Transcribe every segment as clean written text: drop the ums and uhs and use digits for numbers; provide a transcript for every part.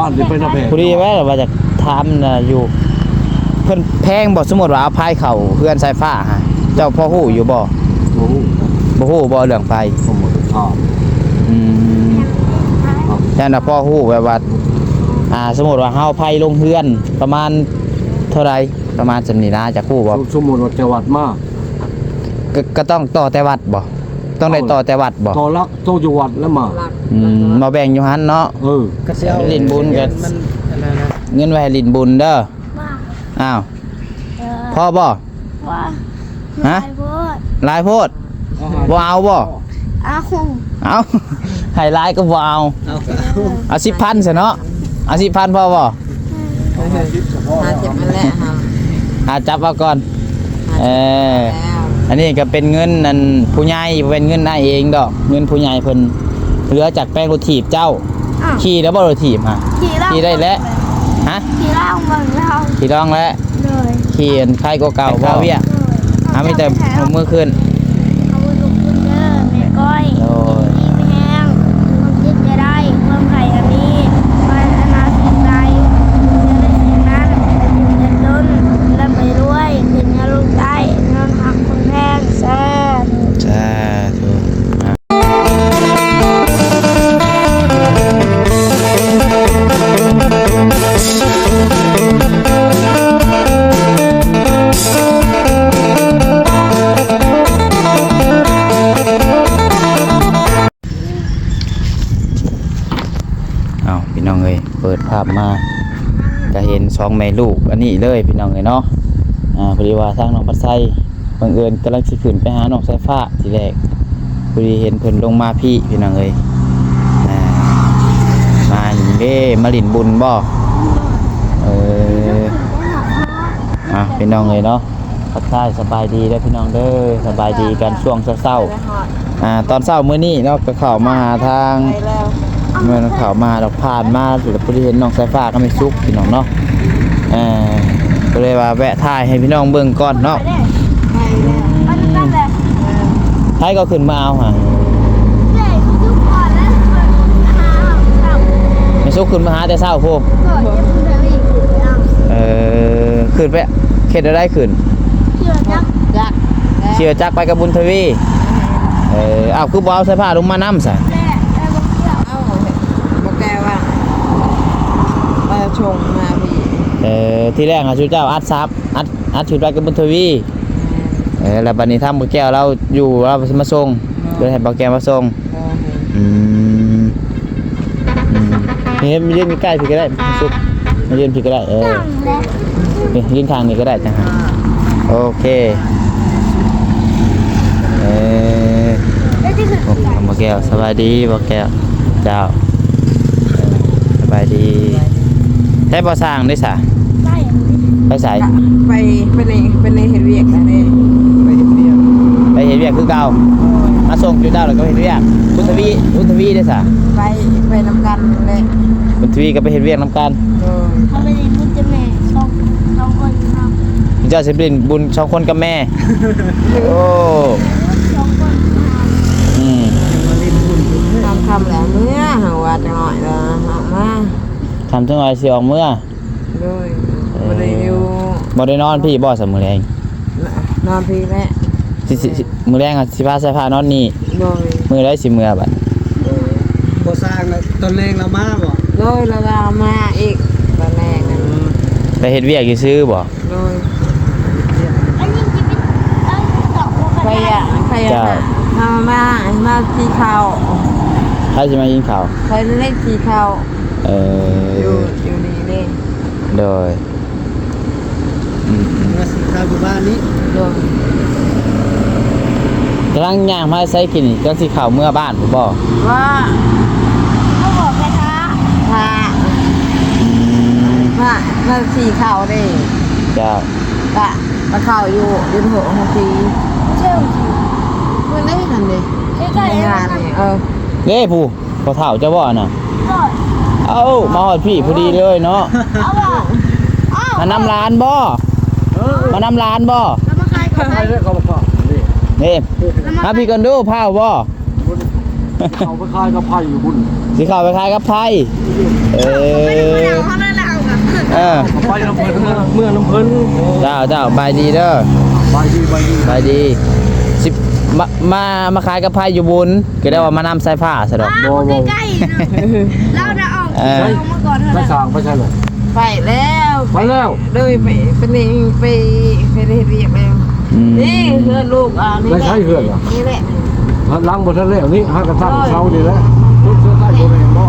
านนี่ไปนะแพง พอดีแว่าจะถามน่ะอยู่เพิ่นแพงบ่สมมุติว่าเอาไผเข้าเพื่อนสายฟ้าฮะเจ้าพ่อฮู้อยู่บ่ โอ้โห บ่ฮู้บ่เรื่องไผ ผมหมดข้าว อืมแต่น่ะพ่อฮู้แบบว่าสมมุติว่าเฮาไผลงเฮือนประมาณเท่าไหร่ประมาณจำนี้นะจะฮู้บ่ สมมุติว่าจังหวัดมาก ก็ต้องต่อแต่วัดบ่ต้องได้ต่อแต่วัดบ่ ต่อละโตจังหวัดแล้วมา มาแบ่งอยู่หั่นเนาะ กระเซียว ลิ้นบุญกัน มันอะไรนะ เงินไว้ให้ลิ้นบุญเด้อ ว่า อ้าว เออ พ่อบ่ ว่า ฮะ ไอ้พูด หลายโพดบ่เอาบ่ อาคง เอาให้หลายก็บ่เอา เอา เอา10,000ซะเนาะเอา10,000พอบ่ 50นั่นแหละค่ะ จับเอาก่อนเออ แล้ว อันนี้ก็เป็นเงินนั่นผู้ใหญ่เป็นเงินนายเองดอกเงินผู้ใหญ่เพิ่นเหลือจากแป้งรถถีบเจ้า อ่ะ ขี่แล้วบ่รถถีบฮะ ขี่เหล้า ขี่ได้แล้วฮะ ขี่เหล้าเมืองเรา ขี่ต้องแล้ว เลย ขี่อันใครก็เก่าบ่เวียมีแต่ลงมือขึ้น เอาบุญลูกคุณเด้อแม่ก้อย โอ้ย ดีไม่แห้งความคิดจะได้ความไข่อันนี้มันอนาคตใดจะได้สิ่งนั้นจะล้นและไปรวยถึงจะลูกได้นอนหักคนแพงแซ่ จ้าถูกเอาพี่น้องเอ้ยเปิดภาพมาก็เห็น2แม่ลูกอันนี้เลยพี่น้องเอ้ยเนาะพอดีว่าทางน้องปัดไส้บังเอิญกำลังสิขึ้นไปหาน้องสายฟ้าทีแรกพอดีเห็นเพิ่นลงมาพี่น้องเอ้ยมานี่เด้มาลินบุญบ่พี่น้องเอ้ยเนาะทักทายสบายดีเด้อพี่น้องเด้อสบายดีกันช่วงเช้าๆตอนเช้ามื้อนี้เนาะก็เข้ามาหาทาง ไปแล้ว เมื่อข่าวมาเราผ่านมาหรือพอดีเห็นน้องสายฟ้าก็ไม่ซุกพี่น้องเนาะก็เลยว่าแวะถ่ายให้พี่น้องเบิ่งก่อนเนาะ ไปแล้ว มันนั่นแหละ ท้ายก็ขึ้นมาเอาฮะ เจ๊กูทุกคนแล้วเปิดหาเต่า ไม่ซุกขึ้นมาหาแต่เช้าพวก เกิดยังไม่ได้อีกนั่ง ขึ้นไปเข็ดได้ขึ้น เชื่อจัก จัก เชียวจักไปกับบุญทวีเอาคือบ่เอาสายผ้าลงมาน้ำซะ แม่ไอ้บอกเชื่อ เอ้าบอกแกว่ามาชงมาพี่ ที่แรกชุดเจ้าอัดซับอัดชุดไปกับบุญทวีแล้วบัดนี้ทำบ่แก้วเราอยู่เรามาส่งเลยให้บ่แก้วมาส่งนี่มายืนใกล้พี่ก็ได้ซุกมายืนพี่ก็ได้นั่งแล้ว นี่ยืนทางนี้ก็ได้จ้ะฮะโอเคแล้วที่สุด โอ้บ่แก้วสบายดีบ่แก้วเจ้าสบายดีได้บ่สร้างได้ซะ ได้อย่างนี้ ไปไส ไปในเห็ดเวียกนะนี่ไปเห็ดเวียก ไปเฮ็ดเวียกคือเก่ามาส่งจุดเจ้าแล้วก็เฮ็ดเวียกบุญทวีได้ซะ ไปนำกันเลย บุญทวีก็ไปเฮ็ดเวียกนํกัน เขาไม่ได้พูดจะแม่สองคนครับ เจ้าสิเป็นบุญ2คนกับแม่โอ้ สองคนครับ อืม ทำแล้วเมื่อหาว่าจะหน่อยละหามา ทำจังได๋สิออกเมื่อ ด้วยบ่ได้อยู่ บ่ได้นอนพี่บ่ซะมื้อแรง นอนพี่แหละ สิมื้อแรงอ่ะสิพาสายฟ้านอนนี่ โดย มื้อใดสิเมื่อบัด บ่สร้างแล้วตอนแรกเรามาบ่ โดยแล้วก็มาอีกตอนแรกนั่น ไปเฮ็ดเวียกอยู่ซื้อบ่ โดย อันนี้จะเป็นสองคน ใครอ่ะมาทีเขา ใครสิมากินข้าว ใครเล่นทีเขาอยู่นี่เล่น โดย มาสิข้าวอยู่บ้านนี้ โดย กำลังย่างมาใส่กินจังสิเข้าเมื่อบ้านบ่ ว่า เขาบอกไปท้า พามาทีเขาดิ เจ้า กะมาเข้าอยู่ดินหัวของที เชื่อ เมื่อไหร่นั่นดิ ใกล้ๆ งานนี่เออ เด้ผู้บ่เฒ่าเจ้าบ่น่ะ ก่อน เอ้ามาฮอดพี่พอดีเลยเนาะ เอาบ่อ้าว มานำร้านบ่มานำร้านบ่ แล้วมาขายก่อน ใครได้เขาบอกว่านี่ นี่มาพี่กันดูพาวบ่ เขาไปคายกับไผ่อยู่บุญ สิเข้าไปขายกับไผ อน้ำเพิ่น เจ้าบายดีเด้อ ไปดีไปดี บายดีสิมาขายกับไผอยู่บุญก็ได้ว่ามานำสายผ้าซะดอก อ้าวใกล้ๆเนาะเราจะออกมาก่อน ไป เถอะ สางไปใช่เลย ไปแล้ว ไปแล้ว เลยไปนี่ไปเรียกแล้วนี่เพื่อนลูกนี่ ไม่ แหละ ใช่เหือนเหรอ นี่แหละ ล้างบนทะเลนี่ห้ากระทั่งเช้าดีแล้วทุกเสื้อใต้โบแมงบ่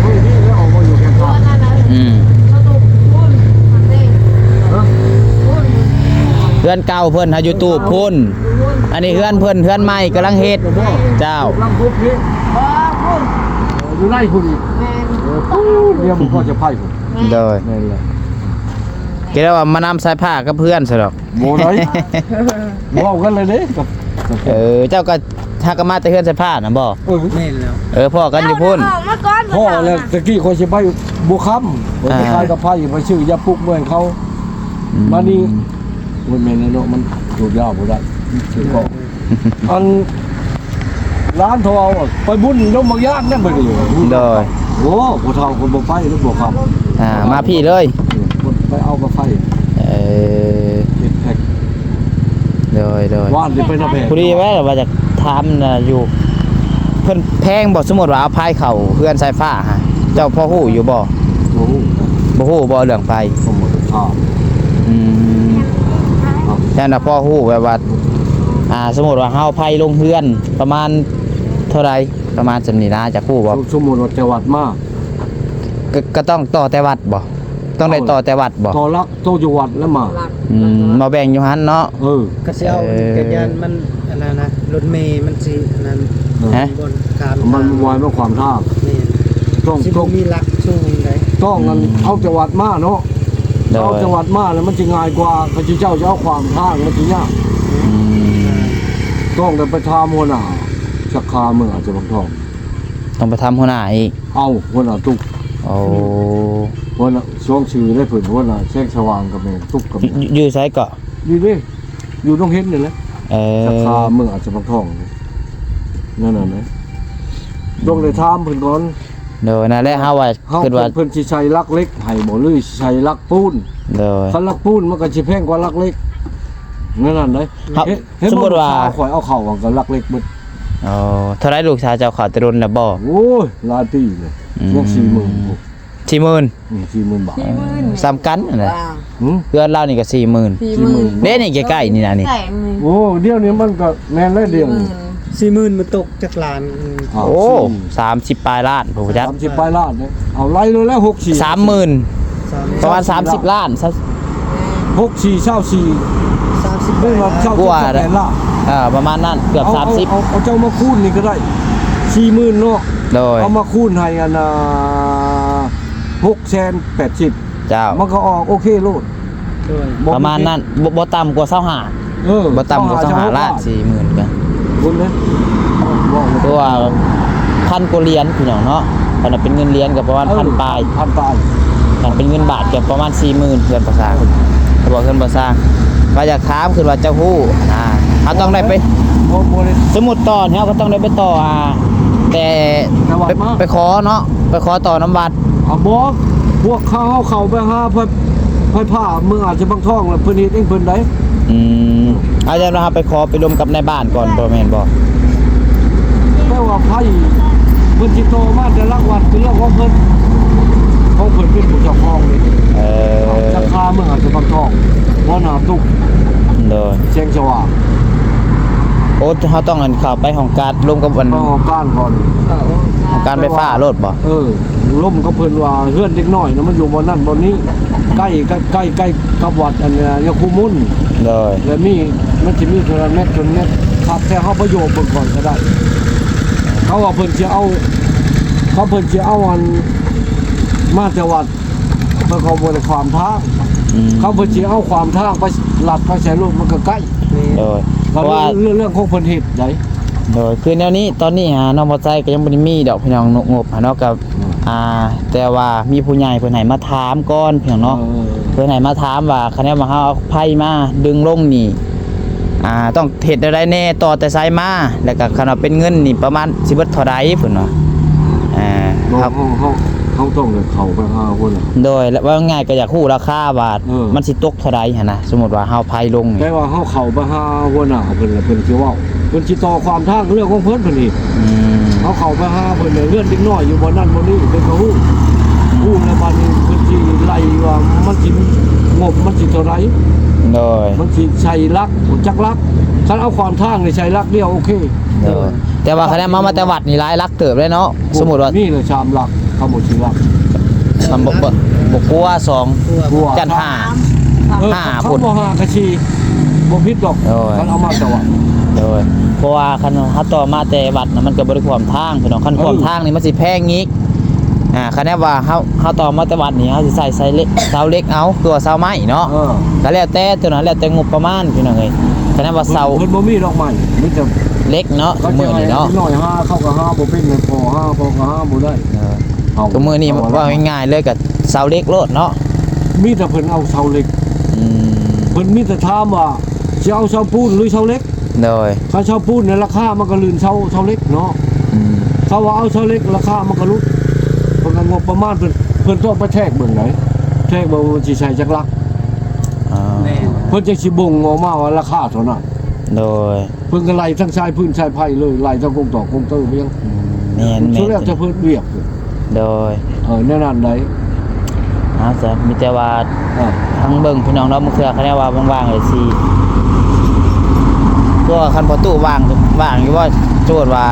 เฮ้ยนี่แล้วออกมาอยู่แค่ก่อน อืม เขาถูกพุ่นมันเด้ ฮะ พุ่น เพื่อนเก่าเพิ่นหาอยู่ตู้พุ่นอันนี้เพื่อนเพิ่นเพื่อนใหม่กำลังเฮ็ดเจ้า ล้างปุ๊บนี่ พุ่น อยู่ไล่คุณอีก แม่น ปุ๊บเรียมก็จะไพ่ผม โดย นี่นแหละ ก็ได้ว่ามานำสายผ้ากับเพื่อนซะดอก โบได้บอกกันเลยเด้กับ เจ้าก็หากมาแต่เพื่อนสายผ้าน่ะบ่ แม่นแล้ว พ่อกันอยู่พุ่น ออกมาก่อน พ่อแล้วตะกี้คนสิไปบุค้ำไปขายกับไพ่ไปชื่อยาปุกเมืองเขามานี่มันเมนเนาะมันอยู่ยาวบ่ได้ชื่อก็อันร้านทองไปบุญนมบางย่านนั่นไปเลย โดย โอ้ผู้เฒ่าคนบ่ไปหรือบ่ค้ำ มาพี่เลย ไปเอากับไพ่ ติดแท็ก โดย ว่านนี่ไปนะแพง พอดีแม่ว่าจะถามน่ะอยู่เพิ่นแพงบ่สมมุติว่าเอาพายเข้าเพื่อนสายฟ้าฮะเจ้าพ่อฮู้อยู่บ่ โอ้โห บ่ฮู้บ่เรื่องไฟ สมมุติข้าว แต่น่ะพ่อฮู้แบบว่าสมมุติว่าเฮาไผลงเฮือนประมาณเท่าไหร่ประมาณจำนี้นะจะฮู้บ่ สมมุติว่าจังหวัดมา ก็ต้องต่อแต่วัดบ่ต้องได้ต่อแต่วัดบ่ ต่อรักโตอยู่วัดแล้วมา มาแบ่งอยู่หั่นเนาะ ก็สิเอากระยานมันอันนั้นนะรถเมย์มันสิอันนั้น ฮะ บนการ มันวายมาความท่า นี่ ต้อง สิ ต้ บ่ อง มีหลักสูงได ต้องกันเอาจังหวัดมาเนาะ โด เอา ย จังหวัดมาแล้วมันจะง่ายกว่าพระเจ้าจะเอาความท่ามันจะยากต้องแต่ไปทามหัวหน้าชักคาเมืองอาจจะบางทอง ต้องไปทำหัวหน้าอีก เอาหัวหน้าตุก โอ้ หัวหน้าช่วงชื่อได้เพิ่นหัวหน้าแสงสว่างกับแม่ตุกกับแม่ อยู่ไสก็ นี่เด้อยู่ต้องเห็นนี่แหละ ราคา อ เมืองอาจจะบางทองนั่นน่ะนะต้องเลยถามเพิ่นก่อน โดยนั่นแหละเฮาว่า เฮา คิดว่า เพิ่นสิใช้ลักเล็กให้บ่หรือสิใช้ลักปูน โดย คันลักปูนมันก็สิแพงกว่าลักเล็กนั่นน่ะเด้ ครับ เห็น สมมุติว่า ข่อยเอาเข้ากับลักเล็กเบิด อ๋อเท่าไรลูกชายเจ้าขอตะรุนแล้วบ่ โอ้ยหลายปีเลย อืม ยัง40,000 40,000 40,000 บาท ซ้ำกันนั่นแหละ หือ เพื่อนเรานี่ก็40,000 40,000 เด้นี่ใกล้ๆนี่นะนี่ ใกล้มือ โอ้เดี๋ยวนี้มันก็แม่นเลยเดียว 40,000มันตกจากล้าน อ้าว โอ้30ปลายล้านผู้จัก 30ปลายล้านเนี่ยเอาไล่เลยแล้ว64 30,000ประมาณ30ล้านซะ 64เช่า4 30 ได้รับเช่า กว่า แสนล้าน ประมาณนั้นเกือบ เอาเจ้ามาคูณนี่ก็ได้ 40,000เนาะ 30โดย เอามาคูณให้อัน680,000 เจ้า มันก็ออกโอเคโลด ด้วย ประมาณนั้นบ่ต่ำกว่า25บ่ต่ำกว่า25ล้าน40,000กัน คุณเนี่ยบอกเลย เพราะว่าพันกว่าเหรียญพี่น้องเนาะถ้าเป็นเงินเหรียญก็ประมาณพันปลาย พันปลาย ถ้าเป็นเงินบาทก็ประมาณ 40,000เพื่อนภาษาเขาบอกเพื่อนภาษาว่าอยากถามคือว่าเจ้าฮู้เขาต้องได้ไป โอ้โหเลย สมมุติต่อเนี่ยเขาก็ต้องได้ไปต่อแต่ จังหวัดมา ไปขอเนาะไปขอต่อน้ำวัด เอาบอกพวกเข้าไปหาเพิ่นผ้าเมืองอาจจะบางท่องแล้วเพิ่นเฮ็ดเองเพิ่นได้ อาจารย์นะครับไปขอไปรวมกับในบ้านก่อนบ่แม่นบ่ แต่ว่าไผเพิ่นสิโตมาแต่ละวัดเป็นเรื่องของเพิ่นเป็นผู้เจ้าของนี่ราคาเมืองอาจจะบางท่องบ่น่าตุก โดย แสงสว่าง โอ้เขาต้องอันเข้าไปของการรวมกับวัน ต้องเอาก้านก่อน ของการไฟฟ้าโลดบ่ ล่มก็เพิ่นว่าเฮือนเล็กน้อยนะมันอยู่บนนั้นบนนี้ใกล้กับวัดอันเนี้ยยาคูมุน โดย แล้วมีมันสิมีเท่านั้นเม็ดครับแต่เฮาประโยชน์เบิ่งก่อนก็ได้เขาว่าเพิ่นสิเอาอันมาแต่วัดเพิ่นเขาบ่ได้ความทางเขาเพิ่นสิเอาความทางไปลัดไปใส่รถมันก็ใกล้ โดยเพ ก็ ราะว่า เรื่องของเพิ่นเฮ็ดได้ โดยคือแนวนี้ตอนนี้น้องบ่ใจก็ยังบ่ได้มีดอกพี่น้องงบเนาะกับแต่ว่ามีผู้ใหญ่เพิ่นให้มาถามก่อนพี่น้องเนาะเพิ่นให้มาถามว่าคะแนนว่าเฮาเอาไผมาดึงลงนี่ต้องเฮ็ดได้แน่ต่อแต่ไซมาแล้วก็คันว่าเป็นเงินนี่ประมาณสิเบิดเท่าใดเพิ่นว่าครับ เฮา เขาต้องเลยเข้าไปหาคนน่ะ โดยแล้วว่าง่ายก็อยากฮู้ราคาว่า มันสิตกเท่าใดหั่นนะสมมุติว่าเฮาไผลงนี่ แต่ว่าเขาเข้าไปหาหัวหน้าเพิ่นน่ะเพิ่นสิเว้าเพิ่นสิต่อความทางเรื่องของเพิ่นเพิ่นอีก อืม เขาเข้าไปหาเพิ่นเนี่ยเลื่อนเด็กน้อยอยู่บ่นั่นบ่นี่เพิ่นก็ฮู้แล้วบัดนี้เพิ่นสิไล่ว่ามันสิงบมันสิเท่าไหร่ โดย มันสิใช้ลักจักลักคันเอาความทางนี่ใช้ลักเดียวโอเค โดยแต่ว่าคะแนนมาแต่วัดนี่หลายลักเติบเลยเนาะสมมุติว่า นี่เลยชามลักเขาบ่สิลัก มันบ่กลัวสอง กลัว จันห้า ห้า เขา พุ่น บ่หากะชีบ่ผิดดอก โอ้ย คันเอามาแต่ว่า โดยเพราะว่าคันเฮาต่อมาแต่วัดน่ะมันก็บ่ได้ความทางพี่น้องคันความทางนี่มันสิแพงอีกคะแนนว่าเฮาต่อมาแต่วัดนี่เฮาสิใส่เล็กเสาเล็กเอาตัวเสาไม้เนาะ ก็แล้วแต่ตัวนั้นแล้วแต่งบประมาณพี่น้องเอ้ยคะแนนว่าเสา เพิ่นบ่มีดอกไม้มีแต่ เล็กเนาะ เขา มื้อนี้เนาะ น้อยหาเขาก็หาบ่เป็นเลยพอหาพอก็หาบ่ได้เอา ตัวมื้อนี้ว่าง่ายๆเลยก็เสาเล็กโลดเนาะ มีแต่เพิ่นเอาเสาเหล็ก อืม เพิ่นมีแต่ถามว่าสิเอาเสาปูนหรือเสาเหล็ก โดย ถ้าเสาปูนเนี่ยราคามันก็ลื่นเสาเหล็กเนาะ อืม เขาว่าเอาเสาเหล็กราคามันก็ลดเพิ่นก็งบประมาณเพิ่นต้องไปแทรกเบิ่งไหนแทรกบ่ว่าสิใช้จักลัก อ่า แม่น เพิ่นจะสิบ่งออกมาว่าราคาเท่านั้น โดย เพิ่นก็ไล่ทั้งชายพื้นชายไผ่เลยไล่ทั้งกงตอกกงเตอร์เพียง แม่น สุดแล้วจะเพิ่นเวียก โดย แน่นอนได้ อาจะมีแต่ว่า อ่า ทั้งเบิ่งพี่น้องเนาะมื้อคือคะแนนว่าว่างๆเลยสิตัวคันประตูว่างอยู่ว่าโจทย์ว่า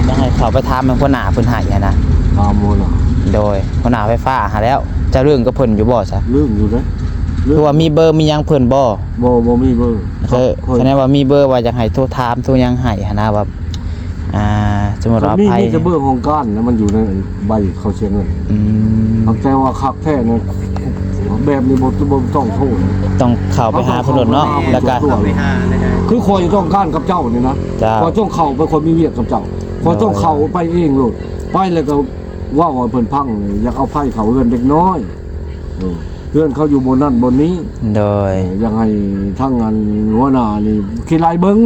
ยังให้เขาไปถามมันคนหน้าเพิ่นให้อะนะ ตามโมน่ะ โดยคนหน้าไฟฟ้าหาแล้วจะเรื่องกับเพิ่นอยู่บ่ซะ ลืมอยู่เด้ คือว่ามีเบอร์มีหยังเพิ่นบ่ บ่มีเบอร์ คะแนนว่ามีเบอร์ว่าอยากให้โทรถามโทรหยังให้หันนะว่าสมมุติว่า มี ไผ จะเบอร์ของก้านนะมันอยู่ในใบเขาเชียงเลย อืม แต่ว่าคักแท้เนี่ยแบบนี้บ่ต้องโทษ ต้องเข้าไปหาเพิ่นโดดเนาะแล้วก็ เข้าไปหาเลยนะ คือคอยต้องการกับเจ้านี่นะ เจ้า คอยต้องเข้าไปคนมีเวียกกับเจ้าคอยต้องเข้าไปเองโลดไปแล้วก็ว่าว่าเพิ่นพังเลยอยากเอาไผเขาเฮือนเด็กน้อยเฮือนเขาอยู่บนนั้นบนนี้ โดย ยังให้ทั้งงานหัวหน้านี่คิดลายเบิ้ง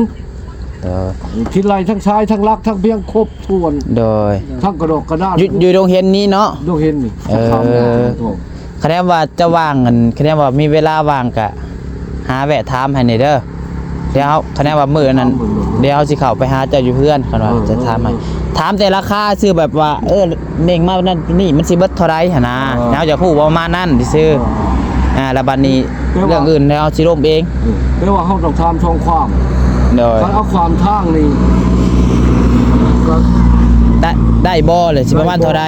โดย คิดลายทั้งชายทั้งรักทั้งเพียงครบถ้วน โดย ทั้งกระดกกระดาษ อยู่โรงเรียนนี้เนาะ ดูเห็นนี่ เออ คะแนนว่าจะว่างกันคะแนนว่ามีเวลาว่างก็หาแวะถามให้หน่อยเด้อเดี๋ยวคะแนนว่ามื้อนั้นเดี๋ยวสิเข้าไปหาเจ้าอยู่เพื่อนคันว่าจะถามให้ถามแต่ราคาซื้อแบบว่าเน่งมานั่นนี่มันสิเบิดเท่าใดหั่นนะแล้วจะพูดว่าประมาณนั้นซื่อแล้วบัดนี้เรื่องอื่นแล้วสิร่มเอง แปลว่าเขาต้องทำช่องความ โดย ถ้าเอาความทางนี่ก็ ได้บ่เลยสิประมาณเท่าใด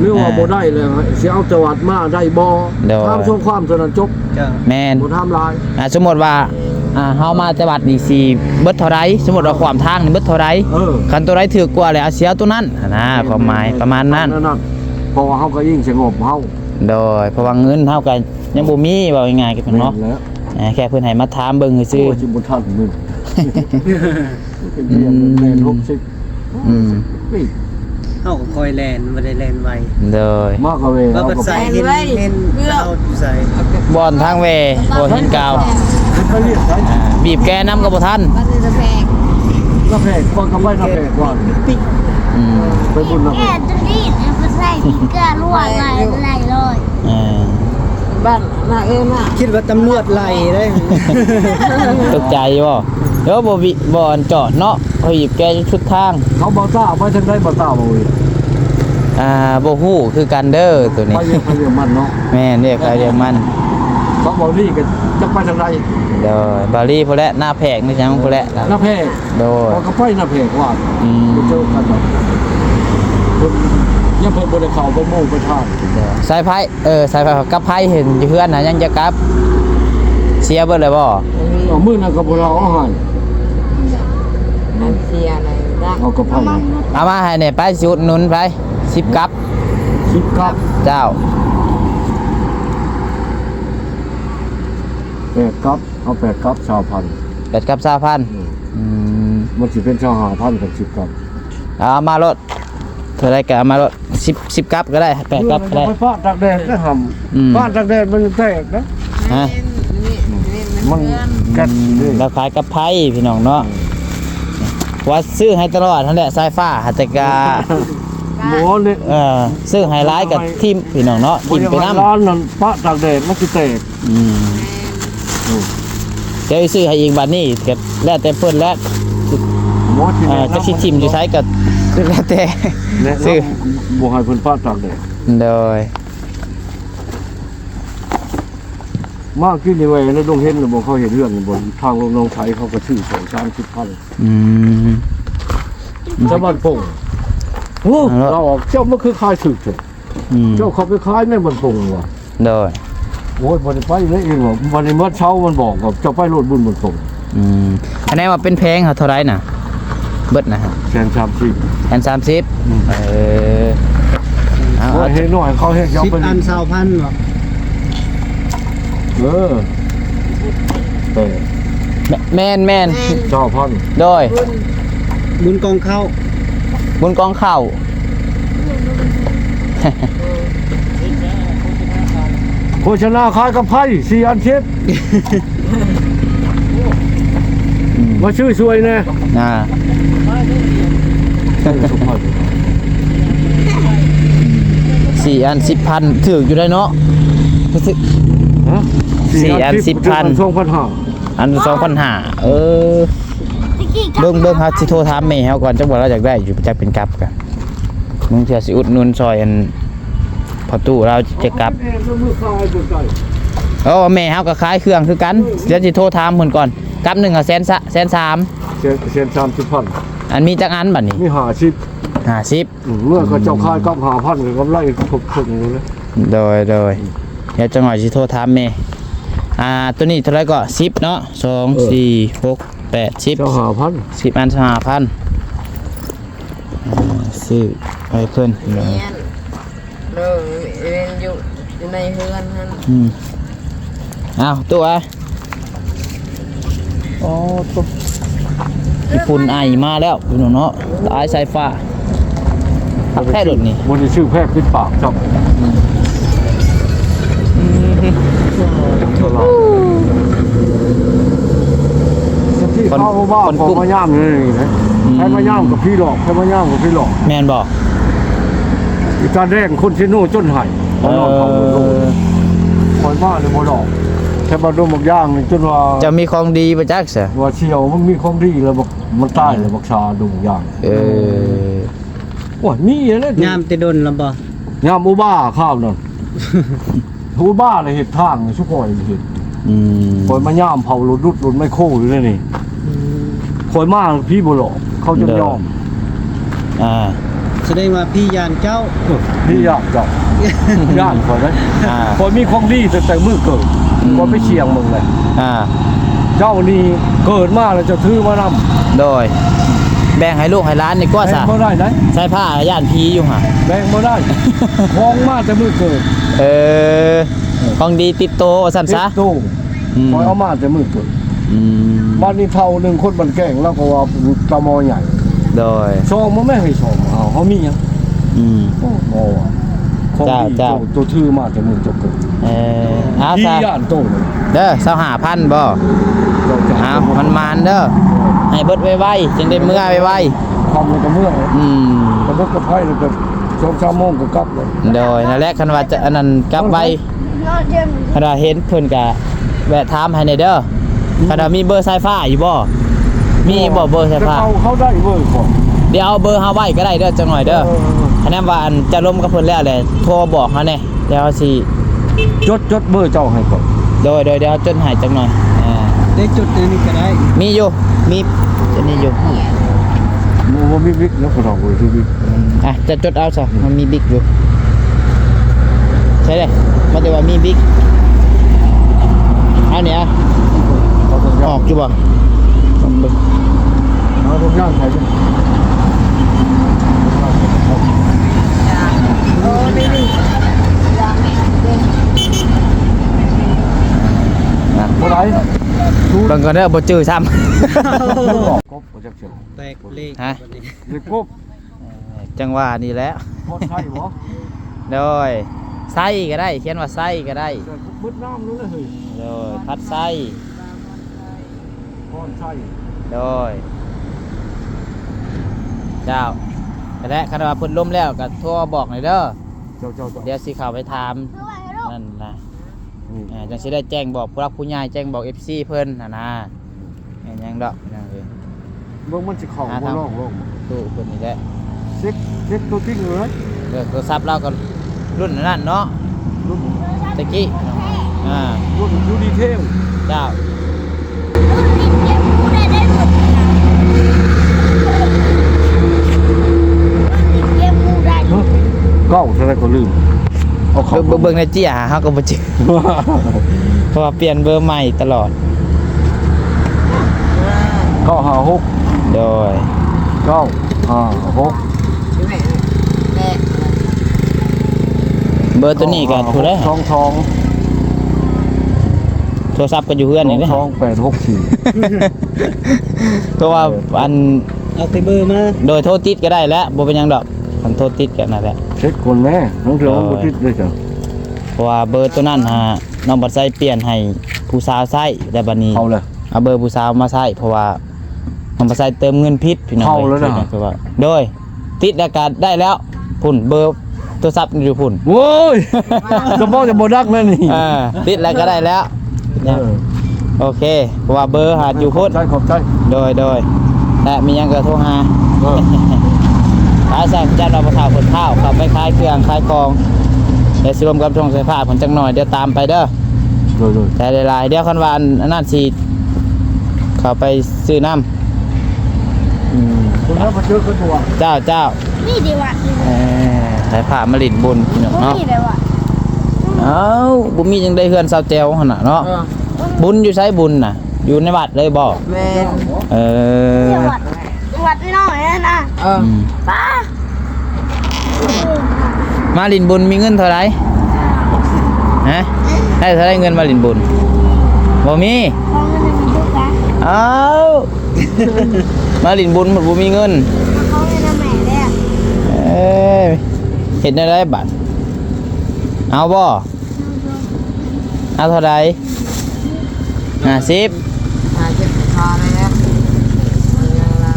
เรื่องว่าบ่ได้เลยสิเอาจังหวัดมาได้บ่ เดี๋ยว ทำช่องความเท่านั้นจบ เจ้า แม่น บ่ทำลาย สมมุติว่าเฮามาแต่บัดนี่สิเบิดเท่าใดสมมุติว่าความทางนี่เบิดเท่าใด คันตัวใดถือกว่าเลยเอาเสียตัวนั้นนะความหมายประมาณนั้น เพราะว่าเขาก็ยิ่งสงบเฮา โดยเพราะว่าเงินเท่ากันยังบ่มีว่าง่ายๆกันเนาะ แล้ว แค่เพิ่นให้มาถามเบิ่งซื่อ โอ้ยจิบุทันมึงเป็นเรียนเรียน60 อืม ปี เฮาก็คอยแลนบ่ได้แลนไว โดย มากกว่าเว ว่า เอา บัด กับ ใส่เห็นเอาใส่ บอนทางเวบ่เห็นกาว ไปเรียนใช้ บีบแกน้ำก็บ่ทัน บ้านนี้จะแพง กาแฟก่อนกับใบกาแฟก่อน อืม ไปบุญนะ แก่จนรีดเอาไปใส่ที่เกลือรั่วไหลเลย เออ บ้านนาเอ็น่ะ คิดว่าตำรวจไล่ได้ ตกใจบ่เดี๋ยวบ่อนจอดเนาะเขาบีบแกชุดทาง เขาบ่ต้าไปทางใดบ่ต้าบ่เว้ย บ่ฮู้คือกันเด้อตัวนี้ ไปเรียนมันเนาะ แม่นเรียกใครเรียกมัน เขาบอกนี่ก็จะไปทางใด โดยบาลีพุ่นแหละหน้าแพกนี่จังพุ่นแหละ หน้าแพก โดย เขาก็ไปหน้าแพกว่า อืม เจอกันแบบยังเพิ่นบ่ได้เข้าไปโม่ไปทาน สายไพ่สายไพ่กับไพ่เห็นอยู่เพื่อนนะยังจะกลับเชียร์เบิดเลยบ่ เอามื้อนั้นก็บ่เราเอาให้ อันเสียอะไรได้ เอากระเพรา เอามาให้เนี่ยไปจุดหนุนไป10กับ 10กับ เจ้า 8กับเอา8กับ2,000 8กับ2,000มันสิเป็น5,000กับ10กับ เอามารถเท่าไรก็เอามารถ10กับก็ได้8กับก็ได้ ไปฟาดตากแดดก็หำฟาดตากแดดมันแตกนะ ฮะ มันแก๊สนี่ เราขายกับไพ่พี่น้องเนาะว่าซื้อให้ตลอดนั่นแหละสายฟ้าหัตถกา หมูนี่ ซื้อไฮไลท์กับทีมพี่น้องเนาะทีมไปน้ำ ร้านนั่นปะตากแดดมันสิแตก เดี๋ยวซื้อให้อีกบัดนี้ก็แล้วแต่เพิ่นแล้ว หมูที่ จะสิทีมอยู่ใช้ก็แล้วแต่ ซื้ ซื้ อ อ บ่ให้เพิ่นปะตากแดด โดย มากขึ้นนี่ไว้แล้วต้องเห็นบ่เขาเห็นเรื่องบนทางลงน้องไทยเขาก็ซื้อ2-30,000 อืม ชาวบ้านโป่งโอ้เราออกเจ้ามันคือขายสึกเถอะ เจ้าเขาไปขายแม่บ้านโป่งว่ะ โดย โอ้ยบ่ได้ไปเลยเองว่ะวันนี้เมื่อเช้ามันบอกว่าเจ้าไปโลดบุญบ้านโป่ง คะแนนว่าเป็นแพงเท่าไรน่ะเบิดนะฮะ แสนชามสิ แอน30เอา โอ้ยเฮ็ดน้อยเขาเฮ็ดยาว 10 ไป อัน20,000บ่ แต่ แม่น เจ้าพัน โดย บุญกองเข้า บุญกองข้าว โฆษณาขายกับไผ่4 อันเช็ดมาชื่อสวยแน่ 4 อัน 10,000ถืออยู่ได้เนาะ 4 อัน 10,000 2,500 อัน2,500เบิ่งครับสิโทรถามแม่เฮาก่อนจังว่าเราอยากได้อยู่จักเป็นกลับกันมึงเถื่อสิอุดหนุนซอยอันพอตู้เราจะกลับแม่เฮาก็ขายเครื่องคือกันเดี๋ยวสิโทรถามเพิ่นก่อนกลับ1อ่ะ130,000 เส้น30,000 อันมีจักอันบัดนี้ มี50 เมื่อเขาเจ้าขายกับ5,000ก็กำไรครบๆอยู่เลย โดยเดี๋ยวจังหน่อยสิโทรถามแม่ตัวนี้เท่าไหร่ก็10เนาะ2 4 6 8 10 เจ้า5,000 10 อัน5,000ซื้อให้เพิ่น เรียนอยู่ในเฮือนนั่น อ้าวตัวตัวญี่ปุ่นไอมาแล้วพี่น้องเนาะตายสายฟ้าแค่รถนี่ บนชื่อแพทย์ปิดปากจับที่เข้าบ้านของมาย่ามนี่นะให้มาย่ามกับพี่หลอกให้มาย่ามกับพี่หลอก แม่นบอก อีกการแรกคนเชโน่จนหายเขานอนเขาโดนคอยบ้านเลยบ่หลอกแค่มาโดนบักย่างนี่จนว่า จะมีของดีประจักษ์เสีย ว่าเชียวมันมีของดีแล้วบอกมันใต้เลยบักชาโดนย่างว่ามีอะไร ยามแต่ดนแล้วบ่ ยามอุบ้าข้าวนั่นอุบ้าเลยเห็ดทางชุกคอยเห็ดคอยมาย่ามเผารถรุดไม่โค้อยู่เลยนี่คอยมากพี่บุหลอกเขาจะยอม แสดงว่าพี่ยานเจ้า พี่ยากจับย่านคอยนั้นคอยมีของดีแต่มือเกิดคอยไปเชียงมึงเลยเจ้านี่เกิดมาแล้วจะถือมานำโดยแบ่งให้ลูกให้ร้านนี่ก็ซะ แบ่งบ่ได้นะ ใส่ผ้าย่านพีอยู่ห่ะ แบ่งบ่ได้คล้องมาแต่มือเกิด ของดีติดโตสั่นซะ โตคอยเอามาแต่มือเกิดบ้านนี้เท่าหนึ่งคนบันแกงแล้วก็ว่าตะมอใหญ่ โดย ซองมันไม่ให้ซองเอาเขามียังโอ้โหของดีตัวถือมาแต่มือจบเกิด เอา ที่ ซะ ย่านโตเลย เด้อ25,000บ่เอามันมานเด้อให้เบิดไวๆจังได้เมื่อไว ทำแล้วก็เมื่อย ๆ กระบอกกระไพ่แล้วก็2-3 โมงก็กลับเลย โดยนั่นแหละคันว่าจะอันนั้นกลับไวคันว่าเห็นเพิ่นก็แวะถามให้ในเด้อคันว่ามีเบอร์สายฟ้าอยู่บ่มีบ่เบอร์สายฟ้า เขาได้เบอร์ก่อน เดี๋ยวเอาเบอร์เฮาไว้ก็ได้เด้อจังหน่อยเด้อคะแนนว่าอันจะล้มกับเพิ่นแล้วแหละโทรบอกเฮาแน่เดี๋ยวสิ จดเบอร์เจ้าให้ก่อน โดยเดี๋ยวจดให้จังหน่อยได้จุดนี้ก็ได้ มีอยู่มีจะนี่อยู่ มันมีบิ๊กแล้วก็ต้องเบอร์ที่บิ๊ก จะจดเอาซะมันมีบิ๊กอยู่ใช่เลยมันจะว่ามีบิ๊กเอาเนี่ยออกอยู่บ่ เอาทุกอย่างใส่ด้วย โอ้นี่เท่าไหร่ บางคนเด้อบ่จื้อซ้ำ บอกครบโปรเจกต์เชียว แตกเลข เด็กครบ จังหวะนี่แหละ พอดไข่บ่ โดยไส้ก็ได้เขียนว่าไส้ก็ได้ แต่มุดน้ำนู้นเลยเฮ้ย โดยพัดไส้ พอดไข่ โดยเจ้า ก็ได้คันว่าเพิ่นล้มแล้วก็โทรบอกหน่อยเด้อ เจ้า เดี๋ยวสิเข้าไปถามนั่นนะจังสิได้แจ้งบอกผู้รักผู้ใหญ่แจ้งบอก FC เพิ่นนะแม่นยังดอกนั่นเอง เบิ่งมันสิเข้าบ่ร้องลง ตู้เพิ่นนี่แหละ เช็คตัวจริงเลย โทรศัพท์เราก็รุ่นนั้นเนาะ รุ่น ตะกี้อ่า รุ่นยูดีเทล เจ้า เก้าเท่าไรก็ลืมเอาเข้า เบิ่งในจี้หาเฮาก็บ่เจอ เพราะว่าเปลี่ยนเบอร์ใหม่ตลอด เก้าห้าหก โดย เก้าห้าหก แม่แม่ เบอร์ตัวนี้ก็ถูกได้ ทอง โทรศัพท์ก็อยู่เพื่อนนี่เด้ ทอง864 เพราะว่าอัน เอาแต่เบอร์มา โดยโทรติดก็ได้แล้วบ่เป็นหยังดอกคันโทรติดก็นั่นแหละ เช็คคนแม่น้องเสือบ่ติดด้วยจ้ะ เพราะว่าเบอร์ตัวนั้นน้องบัดไซเปลี่ยนให้ผู้สาวใช้แต่บัดนี้ เข้าเลย เอาเบอร์ผู้สาวมาใช้เพราะว่าน้องบัดไซเติมเงินผิดพี่น้อง เข้าแล้วนะ คือว่าโดยติดแล้วก็ได้แล้วพุ่นเบอร์โทรศัพท์อยู่พุ่น โว้ยจะบอกจะบ่ดักแล้วนี่ ติดแล้วก็ได้แล้ว โอเคเพราะว่าเบอร์หาดอยู่พุ่น ขอบใจ โดยแต่มีหยังก็โทรหา เออ ขายสั่งจัดเราประทาผลข้าวขับไปขายเครื่องขายกองเดี๋ยวสิรวมกับช่องไฟฟ้าผลจังหน่อยเดี๋ยวตามไปเด้อ โดย แต่หลายๆเดี๋ยวคันวาอันนั้นสิเข้าไปซื้อน้ำ คุณแล้วมาเจอกันตัว เจ้า นี่ดีว่ะ สายผ้ามาลิดบุญพี่น้องเนาะ นี่เลยว่ะ เอ้าบุญมีจังได้เฮือนเสาแจวหั่นน่ะเนาะบุญอยู่ไสบุญน่ะ อยู่ในวัดเลยบ่ แม่ เออ จังหวัดน้อยนะ เออ อืม ป้า มาลินบุญมีเงินเท่าไหร่ฮะได้เท่าไหร่เงินมาลินบุญบ่มี ของเงินมีทุกข์นะ เอ้า มาลินบุญบ่มีเงิน ของเงินแม่เนี่ย เอ้ยเห็นได้บัตรเอาบ่เอาเท่าไหร่50 หาเจ็บคอแล้วอะไร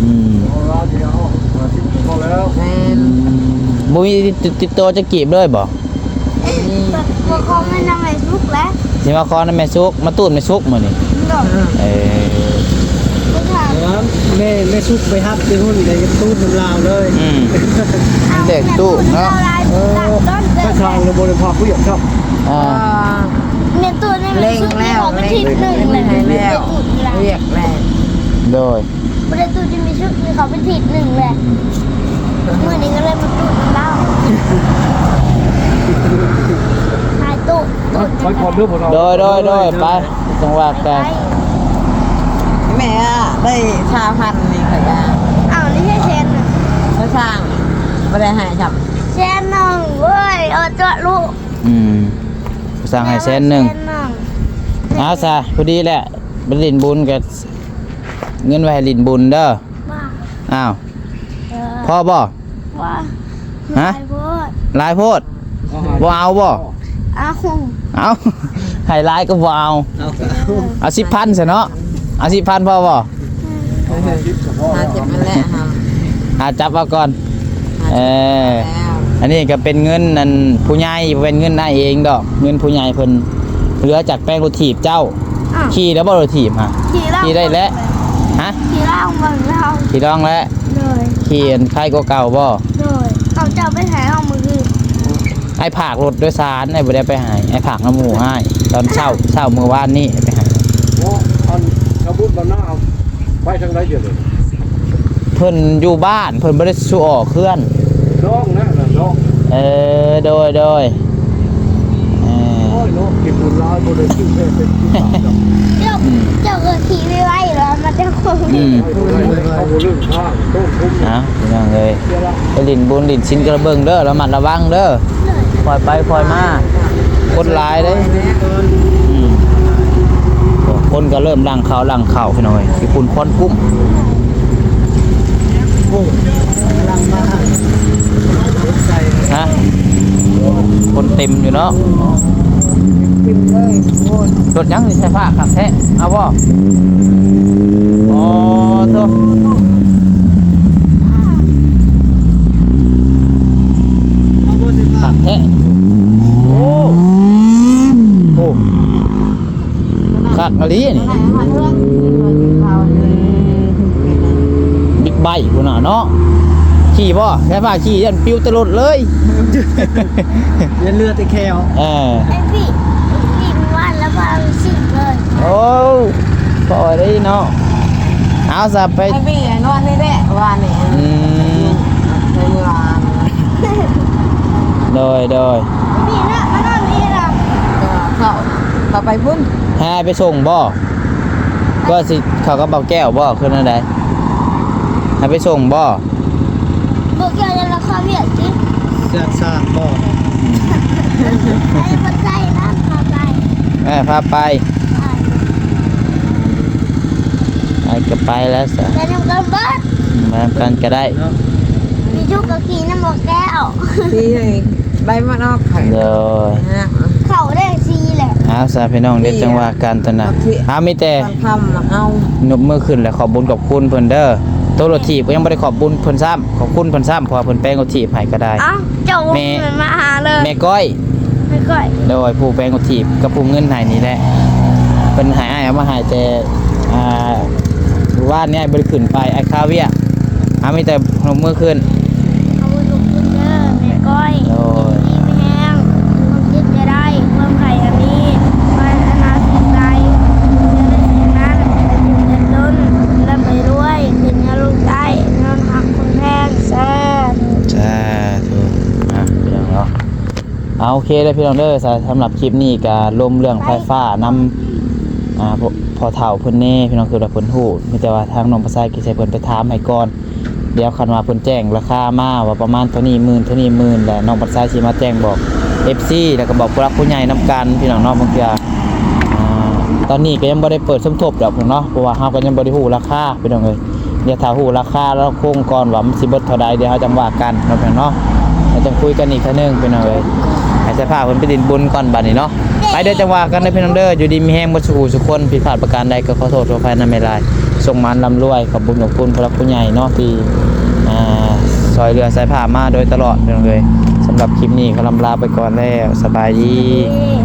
อืม เอาละเดี๋ยวมาที่พอแล้ว แม่ บ่มีติดตัวจะกีบเลยบ่ ของเงินแม่ทุกข์แล้ว สิมาขอนะแม่ซุกมาตูดแม่ซุกมื้อนี้ ดอก เอ้ย ไม่ถาม แต่ว่าแม่ซุกไปฮับไปหุ้นในตู้น้ำลาวเลย อืมเด็กตู้เนาะ ถ้าทางเราบริภาคผู้ใหญ่ครับ อ่า เมียตัวนี่มัน เล่ง ชุด แล้ว ของเป็น เล่ง ทิศหนึ่งเลย แล้ว เรียกแม่ โดย ประตูจะมีชุดเขาเป็นทิศหนึ่งเลยเมื่อนี้ก็เลยมาตูดเล่าหายตูด ไปก่อนเด้อพวกเรา โดยไปจังหวัดกัน แม่ได้ชาพันนี่ค่ะจ้า อ้าวนี่ใช่เชน เขาสร้างไม่ได้หายจับ เชนหนึ่งเว้ยตัวลูก อืมสั่งให้100,000เอาซะพอดีแหละไปลินบุญกับเงินไว้ให้ลินบุญเด้อ ว่า อ้าวพ่อบ่ ว่า ฮะ พูด หลายโพดบ่เอาบ่ อ้าว เอาให้หลายก็บ่เอา เอา10,000ซะเนาะเอา10,000พอบ่ หาเจ็บมันแหละฮะ จับเอาก่อนอันนี้ก็เป็นเงินนั่นผู้ใหญ่เป็นเงินนายเองดอกเงินผู้ใหญ่เพิ่นเหลือจากแป้งรถถีบเจ้าขี่แล้วบ่รถถีบฮะ ขี่ได้แล้วฮะ ขี่เล่าเมืองเรา ขี่ต้องแล้ว เลย ขี่อันใครก็เก่าบ่ เลยเขาจะไปถ่ายห้องมือถือ ไอ้ผากรถโดยสารไอ้บ่ได้ไปหายไอ้ผากน้ำหมูให้ตอนเช้ามื้อวานนี้ไปหา โอ้อันกระบุดบรรณาไปทางไหนเดี๋ยวเลย เพิ่นอยู่บ้านเพิ่นบ่ได้สู้ออกเคลื่อน น้องนะน้อง โดยโเออ้ยน้องกินบุญร้ายบ่ได้กินแค่เป็นที่ปากจับ เจ้าก็ขี่ไม่ไหวหรอมันจะคง อืม เขาบ่เรื่องข้างต้นคุ้ม เอาพี่น้องเอ้ย เดี๋ยวละ ไปลินบุญลินชินกระเบิงเด้อระมัดระวังเด้อปล่อยไปปล่อยมาคนหลายเด้อืมคนก็เริ่มลังเขาพี่น้อยสิคุณควันกุ้มฮะคนเต็มอยู่เนาะ กินเลยโคตร รถยังสิใช่ผ้าขับแท้เอาบ่อ๋อโต แท้โอ้โอ้คักอะลีนี่บิ๊กไบค์พุ่นน่ะเนาะขี่บ่แค่ว่าขี่ยันปิ้วตลอดเลย ยันเลือดตะแคว เออ ไอ้พี่มันวาดแล้วพาไปสิเลย โอ้พอได้เนาะเอาซะไป ไอ้พี่ไอ้นอนนี่แหละว่านี่ อืม ในเมือง โดย พี่นะมันนอนนี่หรอ เข้าไปบุญ ให้ไปส่งบ่ก็สิเขาก็เบาแก้วบ่คือนั่นใดให้ไปส่งบ่ บอกอยากจะราคาเบียดสิ เสือกซากบ่ ไอ้คนใจนะพาไป พาไปไปก็ไปแล้วซะ แต่น้ำกันเบิด มากันก็ได้ เนาะ พี่ชุกกับขี่น้ำบอกแก้ว ที่ให้ใบมะนาวไข่ โดย นะ เข่าได้ซีแหละ เอาซะพี่น้องเดี๋ยวจังว่ากันตอนนั้นมีแต่ ตอนค่ำมาเอา นบมือขึ้นแล้วขอบบุญขอบคุณเพิ่นเด้อตัวรถถีบก็ยังบ่ได้ขอบบุญเพิ่นซ้ำขอบคุณเพิ่นซ้ำเพราะว่าเพิ่นแป้งรถถีบให้ก็ได้ เอ้าเจ้าเหมือนมาหาเลย แม่ก้อย ไม่ค่อย โดยผู้แปลงกถีบกับผู้เงินใหายนี่แหละเป็นหายอ้ายเอามาหายแต่ว่านเนี่ยบริขึ้นไปไอ้คาเวียมีแต่ลงมือขึ้น เอาไปดูคุณเด้อแม่ก้อย โอ้ย ดีไม่แห้งความคิดจะได้ความไข่อันนี้มันอนาคตไกลจะได้สิ่งนั้นจะต้นและไปด้วยขึ้นยาลูกใต้นอนหักคนแพงแซ่ จ้าถูกพี่น้องเนาะเอาโอเคเลยพี่น้องเด้อสำหรับคลิปนี้ก็ลมเรื่องไฟฟ้านำพอเฒ่าเพิ่นแน่พี่น้องคือว่าเพิ่นฮู้มีแต่ว่าทางน้องภาษากิใช้เพิ่นไปถามให้ก่อนเดี๋ยวคันว่าเพิ่นแจ้งราคามาว่าประมาณเท่านี้หมื่นเท่านี้หมื่นแล้วน้องภาษาสิมาแจ้งบอก FC แล้วก็บอกผู้รักผู้ใหญ่นำกันพี่น้องเนาะบางเทื่อตอนนี้ก็ยังบ่ได้เปิดสมทบดอกเนาะเพราะว่าเฮาก็ยังบ่ได้ฮู้ราคาพี่น้องเอ้ยเดี๋ยวถ้าฮู้ราคาแล้วคงก่อนว่ามันสิเบิดเท่าใดเดี๋ยวเฮาจังว่ากันเนาะพี่น้องเนาะเราจะคุยกันอีกเทื่อนึงพี่น้องเอ้ยให้สภาพเพิ่นไปดินบุญก่อนบัดนี้เนาะไปเด้อจังว่ากันเด้อพี่น้องเด้ออยู่ดีมีแฮงบ่สุขคนผิดพลาดประการใดก็ขอโทษขออภัยนำไม่หลายส่งมานร่ำรวยขอบคุณขอบคุณผู้รักผู้ใหญ่เนาะที่ซอยเรือสายผ้ามาโดยตลอดพี่น้องเอ้ยสำหรับคลิปนี้ก็ลำลาไปก่อนแล้วสบายดี นี่